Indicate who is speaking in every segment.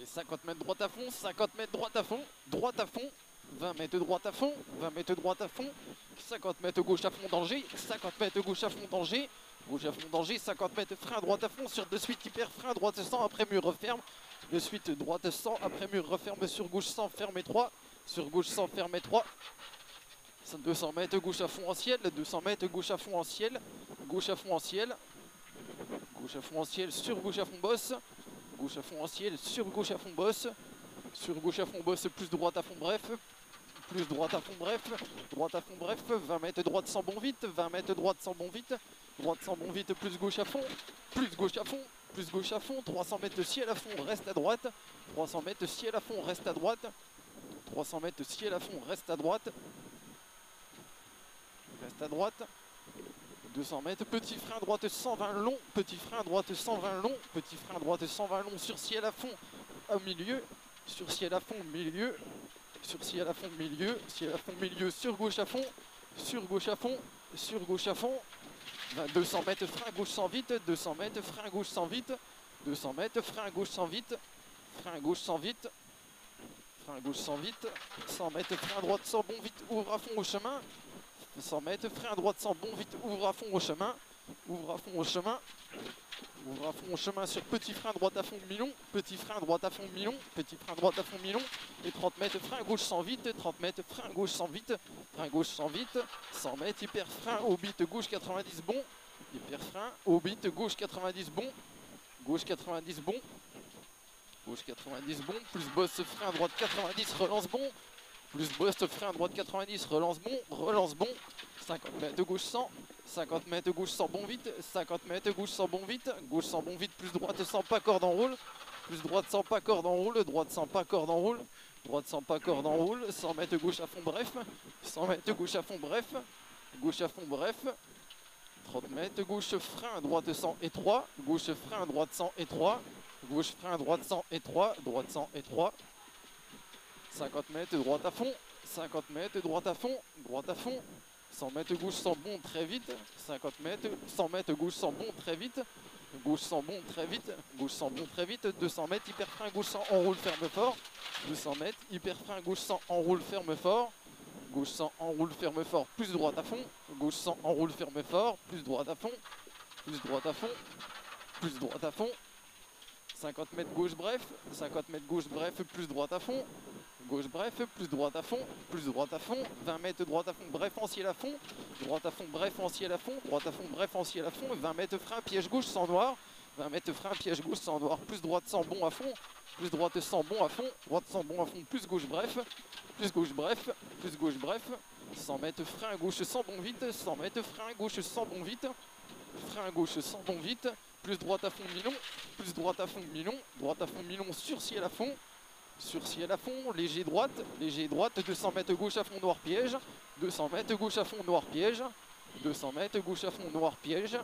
Speaker 1: Allez, 50 mètres droite à fond, 50 mètres droite à fond, 20 mètres droite à fond, 20 mètres droite à fond, 50 mètres gauche à fond danger, 50 mètres gauche à fond danger, gauche à fond danger, 50 mètres frein droite à fond, sur de suite hyper frein, droite 100, après mur referme, de suite droite 100, après mur referme, sur gauche 100, ferme 3, sur gauche 100, ferme 3, 200 mètres gauche à fond en ciel, 200 mètres gauche à fond en ciel, gauche à fond en ciel, gauche à fond en ciel, sur gauche à fond bosse, gauche à fond en ciel, sur gauche à fond bosse, sur gauche à fond bosse, plus droite à fond bref, plus droite à fond bref, droite à fond bref, 20 mètres droite sans bon vite, 20 mètres droite sans bon vite, droite sans bon vite, plus gauche à fond, plus gauche à fond, plus gauche à fond, 300 mètres ciel à fond, reste à droite, 300 mètres ciel à fond, reste à droite, 300 mètres ciel à fond, reste à droite, reste à droite, 200 mètres, petit frein droite 120 long, petit frein droite 120 long, petit frein droite 120 long, sur ciel à fond, au milieu, sur ciel à fond, milieu, sur ciel à fond, milieu, ciel à fond, milieu, sur gauche à fond, sur gauche à fond, sur gauche à fond, 200 mètres frein gauche sans vite, 200 mètres frein gauche sans vite, 200 mètres frein gauche sans vite, frein gauche sans vite, frein gauche sans vite, 100 mètres frein droite sans bon vite, ouvre à fond au chemin, 100 mètres, frein droite sans bon vite, ouvre à fond au chemin, ouvre à fond au chemin, ouvre à fond au chemin sur petit frein droite à fond mi-long, petit frein droite à fond mi-long, petit frein droite à fond mi-long, et 30 mètres frein gauche sans vite, 30 mètres frein gauche sans vite, frein gauche sans vite, 100 mètres hyper frein au bit gauche 90 bon, hyper frein au bit gauche 90 bon, gauche 90 bon, gauche 90 bon, plus bosse frein droite 90 relance bon, plus boss frein droite 90, relance bon, 50 mètres gauche 100, 50 mètres gauche 100 bon vite, 50 mètres gauche 100 bon vite, gauche 100 bon vite, plus droite 100 pas corde en roule, plus droite 100 pas corde en roule, droite 100 pas corde en roule, droite 100 pas corde en roule, 100 mètres gauche à fond bref, 100 mètres gauche à fond bref, gauche à fond bref, 30 mètres gauche frein droite 100 et 3, gauche frein droite 100 et 3, gauche frein droite 100 et 3, droite 100 et 3, 50 mètres droite à fond, 50 mètres droite à fond, 100 mètres gauche sans bon très vite, 50 mètres, 100 mètres gauche sans bon très vite, gauche sans bon très vite, gauche sans bon très vite, 200 mètres hyper frein gauche sans enroule ferme fort, 200 mètres hyper frein gauche sans enroule ferme fort, gauche sans enroule ferme fort, plus droite à fond, gauche sans enroule ferme fort, plus droite à fond, plus droite à fond, plus droite à fond, 50 mètres gauche bref, 50 mètres gauche bref, plus droite à fond, gauche bref, plus droite à fond, 20 mètres droite à fond, bref en ciel à fond, droite à fond, bref en ciel à fond, droite à fond, bref en ciel à fond, 20 mètres frein, piège gauche sans noir, 20 mètres frein, piège gauche sans noir, plus droite sans bon à fond, plus droite sans bon à fond, droite sans bon à fond, plus gauche bref, plus gauche bref, plus gauche bref, 100 mètres frein gauche sans bon vite, 100 mètres frein gauche sans bon vite, frein gauche sans bon vite, plus droite à fond mi-long, plus droite à fond mi-long, droite à fond mi-long sur ciel à fond, léger droite, 200 mètres gauche à fond noir piège, 200 mètres gauche à fond noir piège, 200 mètres gauche à fond noir piège,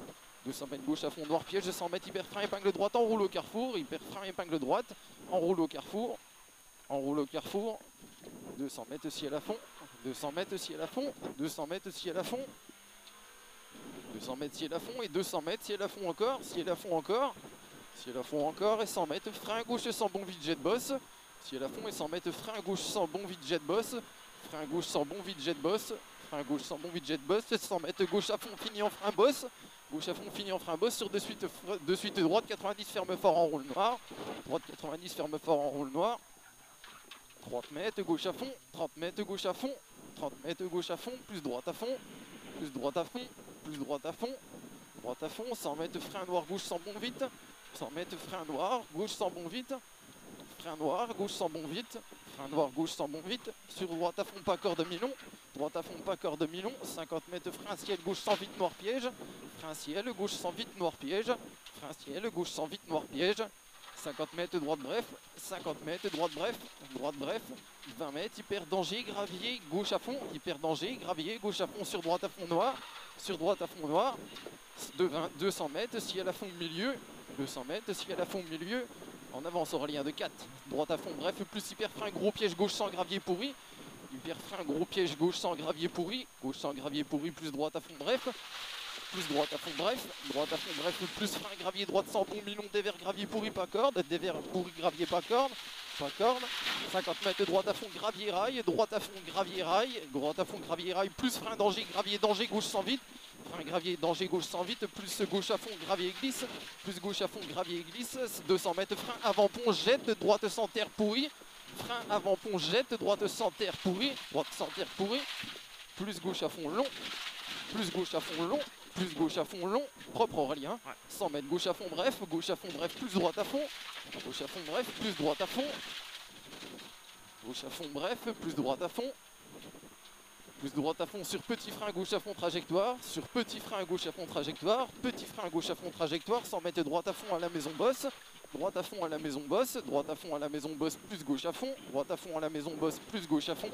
Speaker 1: 200 mètres gauche à fond noir piège, 100 mètres hyper frein épingle droite, enroule au carrefour, hyper frein épingle droite, enroule au carrefour, 200 mètres ciel à fond, 200 mètres ciel à fond, 200 mètres ciel à fond, 200 mètres ciel à fond et 200 mètres ciel à fond encore, ciel à fond encore et 100 mètres frein gauche sans bon vite jet boss, ciel à fond et 100 mètres frein gauche sans bon vite jet boss, frein gauche sans bon vite jet boss, frein gauche sans bon vite jet boss, 100 mètres gauche à fond fini en frein boss, gauche à fond fini en frein boss, sur de suite droite 90 ferme fort en roule noir, droite 90 ferme fort en roule noir, 30 mètres gauche à fond, 30 mètres gauche à fond, 30 mètres gauche à fond, plus droite à fond, plus droite à fond, plus droite à fond, droite à fond, 100 mètres frein noir gauche sans bon vite, 100 mètres frein noir gauche sans bon vite, frein noir gauche sans bon vite, frein noir gauche sans bon vite, sur droite à fond pas corde mi-long, droite à fond pas corde mi-long, 50 mètres frein ciel gauche sans vite noir piège, frein ciel gauche sans vite noir piège, frein ciel gauche sans vite noir piège, 50 mètres droite bref, 50 mètres droite bref, 20 mètres hyper danger, gravier, gauche à fond, hyper danger, gravier, gauche à fond sur droite à fond noir, 200 mètres, ciel à fond milieu, 200 mètres, ciel à fond milieu, en avance Aurélien de 4, droite à fond bref, plus hyper frein, gros piège gauche sans gravier pourri, hyper frein, gros piège gauche sans gravier pourri, plus droite à fond bref, plus droite à fond bref, plus frein gravier droite sans bon milon, dévers gravier pourri pas corde, dévers pourri gravier pas corde, 50 mètres droite à fond gravier rail, droite à fond gravier rail, droite à fond gravier rail, plus frein danger, gravier danger gauche sans vite, frein gravier danger gauche sans vite, plus gauche à fond gravier glisse, plus gauche à fond gravier glisse, 200 mètres frein avant pont jette, droite sans terre pourri, frein avant pont jette, droite sans terre pourri, plus gauche à fond long, plus gauche à fond long, plus gauche à fond long, propre Aurélien, 100 mètres gauche à fond bref, plus droite à fond, gauche à fond bref, plus droite à fond, gauche à fond bref, plus droite à fond, sur petit frein gauche à fond trajectoire, sur petit frein gauche à fond trajectoire, petit frein gauche à fond trajectoire, 100 mètres droite à fond à la maison bosse, droite à fond à la maison bosse, droite à fond à la maison bosse, plus gauche à fond, droite à fond à la maison bosse, plus gauche à fond,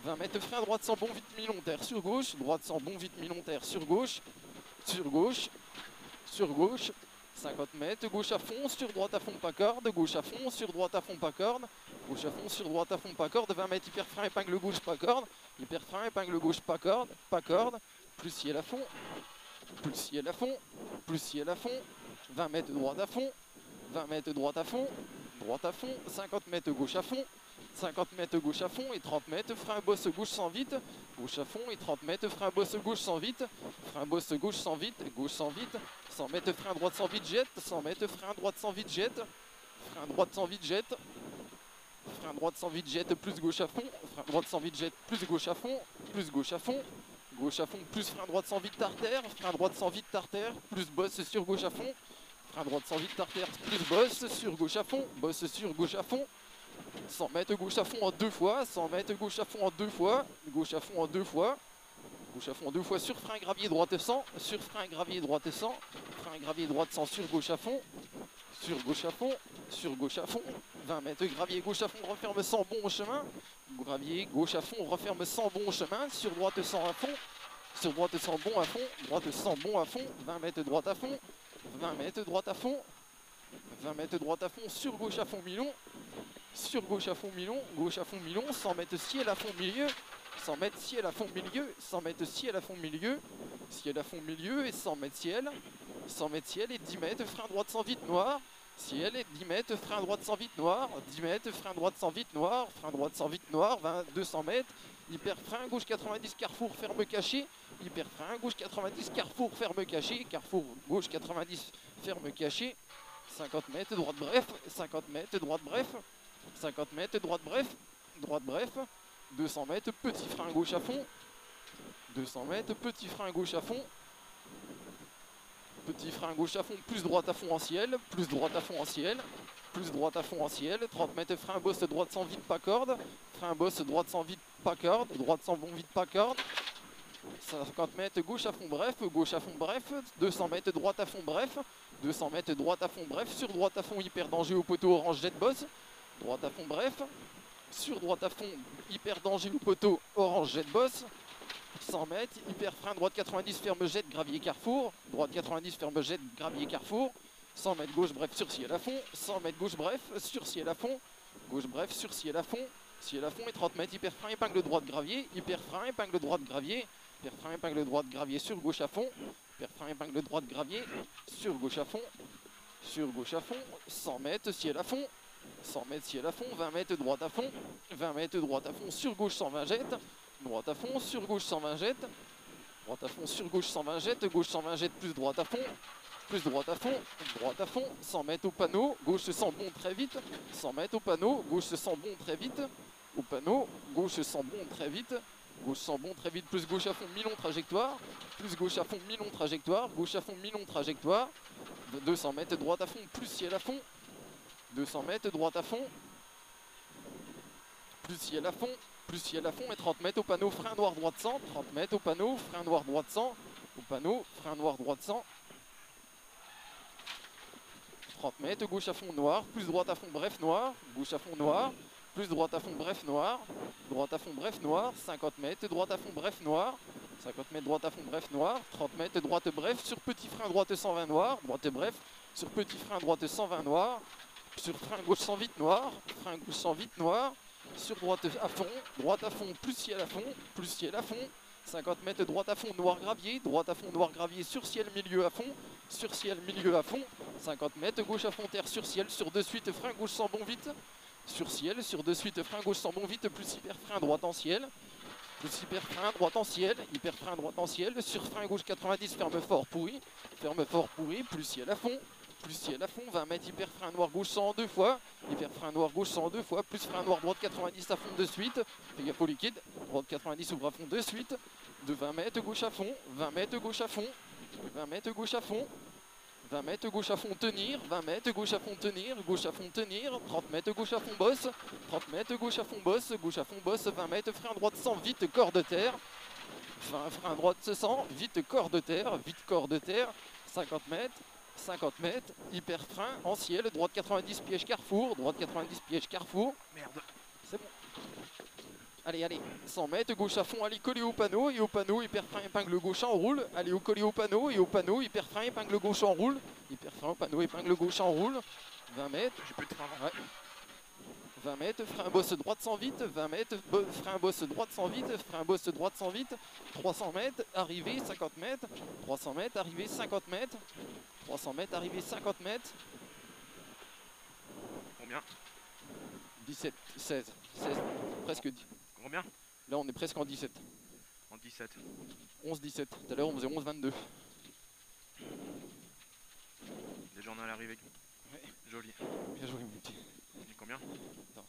Speaker 1: 20 mètres frein droite sans bon vite milontaire sur gauche, droite sans bon vite milontaire sur gauche, 50 mètres, gauche à fond, sur droite à fond pas corde, gauche à fond, sur droite à fond pas corde, gauche à fond, sur droite à fond pas corde, 20 mètres hyper frein épingle gauche pas corde, hyper frein épingle gauche pas corde, plus ciel à fond, plus ciel à fond, plus ciel à fond, 20 mètres droite à fond, 20 mètres droite à fond, 50 mètres gauche à fond, 50 mètres gauche à fond et 30 mètres, frein bosse gauche sans vite, gauche à fond et 30 mètres, frein bosse gauche sans vite, frein bosse gauche sans vite, 100 mètres frein droite sans vite jette, 100 mètres frein droite sans vite jette, frein droite sans vite jette, frein droite sans vite jette, plus gauche à fond, frein droite sans vite jette, plus gauche à fond, gauche à fond, plus frein droite sans vite tartère, frein droite sans vite tartère, plus bosse sur gauche à fond, frein droite sans vite tartère, plus bosse sur gauche à fond, 100 mètres gauche à fond en 2 fois, 100 mètres gauche à fond en 2 fois, gauche à fond en 2 fois, sur frein gravier droite 100, sur frein gravier droite 100, frein gravier droite 100 sur gauche à fond, 20 mètres gravier gauche à fond referme sans bon au chemin, gravier gauche à fond referme sans bon au chemin, sur droite 100 à fond, sur droite 100 bon à fond, droite 100 bon à fond, 20 mètres droite à fond, 20 mètres droite à fond, 20 mètres droite à fond sur gauche à fond milon, sur gauche à fond milon, 100 mètres ciel à fond milieu, 100 mètres ciel à fond milieu, 100 mètres ciel à fond milieu, et 100 mètres ciel, et 10 mètres frein droite sans vite noir, ciel et 10 mètres frein droite sans vite noir, 10 mètres frein droite sans vite noir, 200 mètres, hyper frein gauche 90 carrefour ferme caché, hyper frein gauche 90 carrefour ferme caché, carrefour gauche 90 ferme caché, 50 mètres droite bref, 50 mètres droite bref, 50 mètres droite bref, 200 mètres petit frein gauche à fond, 200 mètres petit frein gauche à fond, plus droite à fond en ciel, 30 mètres frein bosse droite sans vide pas corde, droite sans bon vide pas corde, 50 mètres gauche à fond bref, 200 mètres droite à fond bref, sur droite à fond hyper danger au poteau orange jet boss, droite à fond bref, sur droite à fond hyper danger au poteau orange jet boss, 100 mètres, hyper frein droite 90 ferme jet gravier carrefour, 100 mètres gauche bref sur ciel à fond, 100 mètres gauche bref sur ciel à fond, ciel à fond et 30 mètres hyper frein épingle droite gravier, sur gauche à fond, hyper frein épingle droite gravier, sur gauche à fond, 100 mètres ciel à fond, 20 mètres droite à fond, sur gauche 120 jette, droite à fond, sur gauche 120 jette, gauche 120 jette plus droite à fond, 100 mètres au panneau, gauche se sent bon très vite, 100 mètres au panneau, gauche se sent bon très vite, gauche se sent bon très vite, plus gauche à fond milon trajectoire, gauche à fond milon trajectoire, 200 mètres droite à fond, plus ciel à fond, 200 mètres droite à fond, plus ciel à fond et 30 mètres au panneau frein noir droite 100, 30 mètres au panneau frein noir droite 100, 30 mètres gauche à fond noir, plus droite à fond bref noir, gauche à fond noir, plus droite à fond bref noir, 50 mètres droite à fond bref noir, 30 mètres droite bref sur petit frein droite 120 noir, sur petit frein droite 120 noir, sur frein gauche 108 noir, sur droite à fond, plus ciel à fond, 50 mètres, droite à fond, noir gravier. Droite à fond, noir gravier, sur ciel, milieu à fond. Sur ciel, milieu à fond. 50 mètres, gauche à fond, terre, sur ciel. Sur de suite, frein gauche sans bon vite. Sur ciel, sur de suite, frein gauche sans bon vite. Plus hyper frein, droite en ciel. Plus hyper frein, droite en ciel. Hyper frein, droite en ciel. Sur frein gauche 90, ferme fort, pourri. Ferme fort, pourri. Plus ciel à fond. Plus ciel à fond, 20 mètres, hyper frein noir gauche 102 fois, hyper frein noir gauche 102 fois, plus frein noir droite 90 à fond de suite, fais gaffe au liquide, droite 90 ouvre à fond de suite, de 20 mètres gauche à fond, 20 mètres gauche à fond, 20 mètres gauche à fond, 20 mètres gauche à fond tenir, 20 mètres gauche à fond tenir, 30 mètres gauche à fond bosse, 30 mètres gauche à fond bosse, 20 mètres frein droite 100, vite corps de terre, frein droite 100, vite corps de terre, 50 mètres, 50 mètres, hyper frein, en ciel, droite 90 piège carrefour, droite 90 piège carrefour.
Speaker 2: Merde.
Speaker 1: C'est bon. Allez, allez, 100 mètres, gauche à fond, allez coller au panneau, et au panneau, hyper frein, épingle gauche en roule. Allez au coller au panneau, et au panneau, hyper frein, épingle gauche en roule. Hyper frein au panneau, épingle gauche en roule. 20 mètres.
Speaker 2: J'ai plus de frein avant.
Speaker 1: Ouais. 20 mètres, frein bosse droite sans vite, 20 mètres, frein bosse droite sans vite, frein bosse droite sans vite, 300 mètres, arrivée 50 mètres, 300 mètres, arrivée 50 mètres, 300 mètres, arrivée 50 mètres.
Speaker 2: Combien?
Speaker 1: 17, 16, presque 10.
Speaker 2: Combien?
Speaker 1: Là on est presque en 17.
Speaker 2: En 17.
Speaker 1: 11, 17. Tout à l'heure on faisait 11, 22.
Speaker 2: Déjà on est à l'arrivée.
Speaker 1: Ouais.
Speaker 2: Joli.
Speaker 1: Bien joué mon petit.
Speaker 2: Et combien?
Speaker 1: Attends.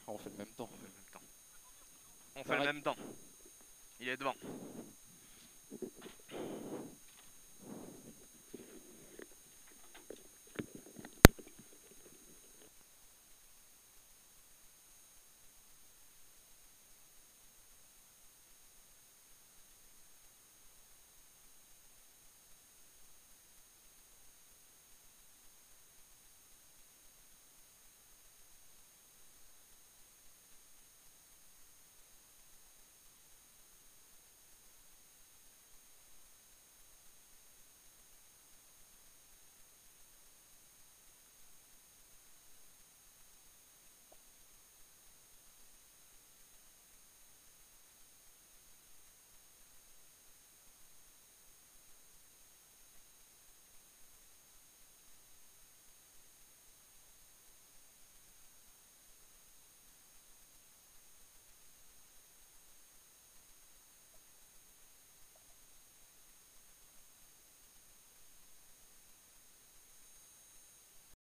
Speaker 1: Ah, on fait le même temps.
Speaker 2: On fait le même temps. On fait le même temps. Il est devant.